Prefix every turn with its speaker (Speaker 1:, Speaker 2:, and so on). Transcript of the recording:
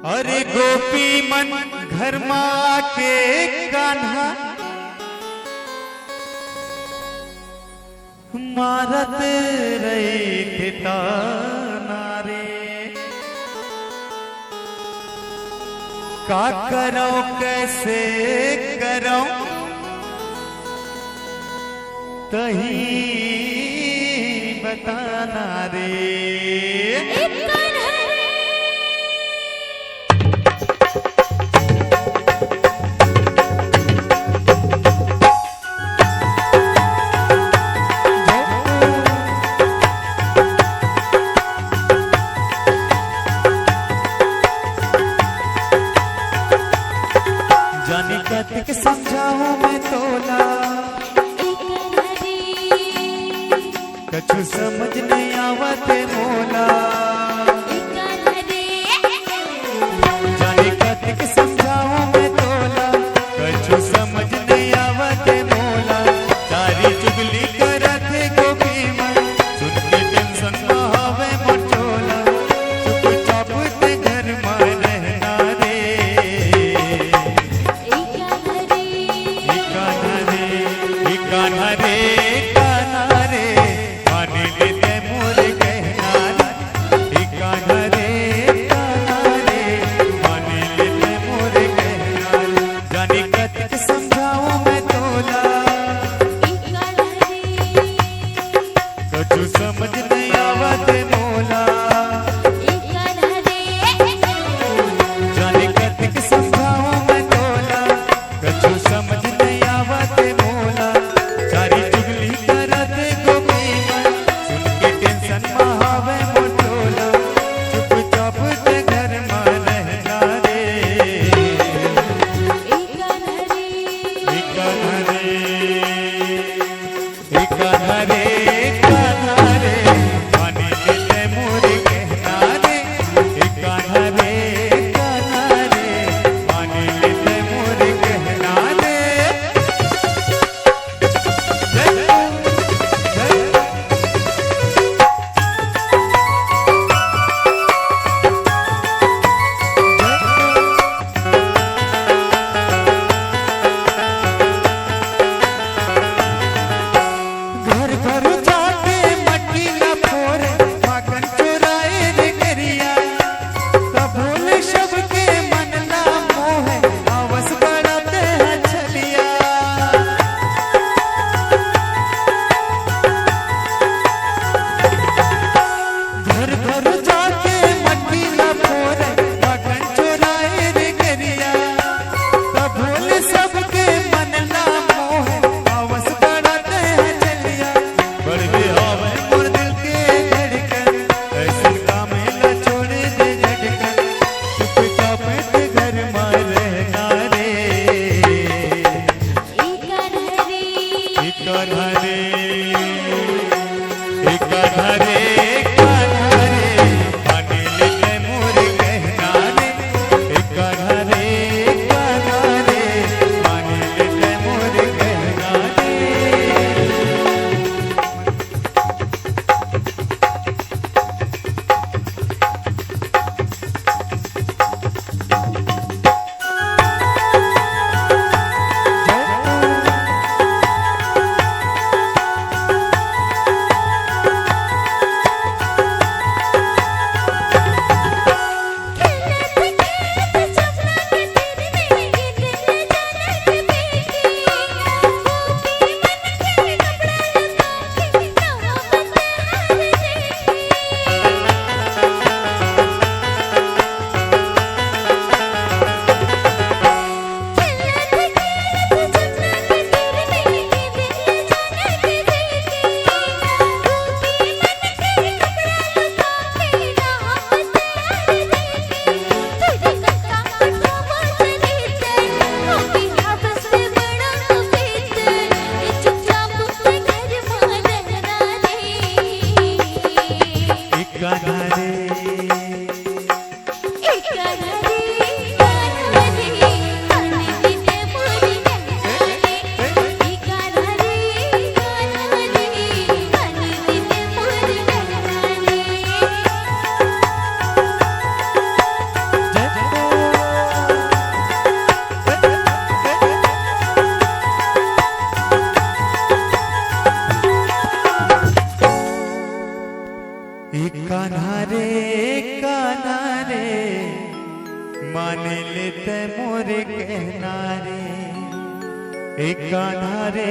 Speaker 1: अरे गोपी मन घर माँ के कान्हा मारत रही थे ताना रे। का करो कैसे करो तही बताना रे। जाने कतिक समझाऊं मैं तोला कछु समझ नहीं आवत मोला। जाने कतिक समझाऊं मैं तोला कछु समझ नहीं आवत मोला। सारी चुगली करत गोपी मन सुन के टेंशन न होवे मोर चोला। चुपचाप ते घर में रहना रे। कान्हा रे कान्हा रे मान लेते मोर कहना रे। कान्हा रे कान्हा रे मान लेते मोर कहना रे। जाने कतिक समझाऊं मैं तोला कछु समझ नहीं आवत मोला। जाने कतिक समझाऊं मैं तोला कछु समझ नहीं आवत मोला। सारी चुगली करत गोपी मन सुन के टेंशन में हावे मोर चोला। चुपचाप ते घर में रहना रे। कान्हा रे कान्हा रे कान्हा रे मान लेते मोर कहना रे। कान्हा रे कान्हा रे मान लेते मोर कहना रे। घर घर जाके मट्टी न फोरे माखन चुराए रे गरिया। तब भोले सबके मन ना मोहे आवस बढ़ते हैं छलिया। घर घर जाके मट्टी न फोरे माखन चुराए रे गरिया। तब भोले सबके मन ना मोहे आवस बढ़ते हैं छलिया। बढ़ते आवे मोर दिल के धड़कन ऐसे काम न छोड़े दे झटकन। चुपचाप ते घर में रहना रे। कान्हा रे कान्हा रे कान्हा रे मान लेते मोर कहना रे। कान्हा रे कान्हा रे मान लेते मोर कहना रे। मान लेते मोरे कहना रे, एक कान्हा रे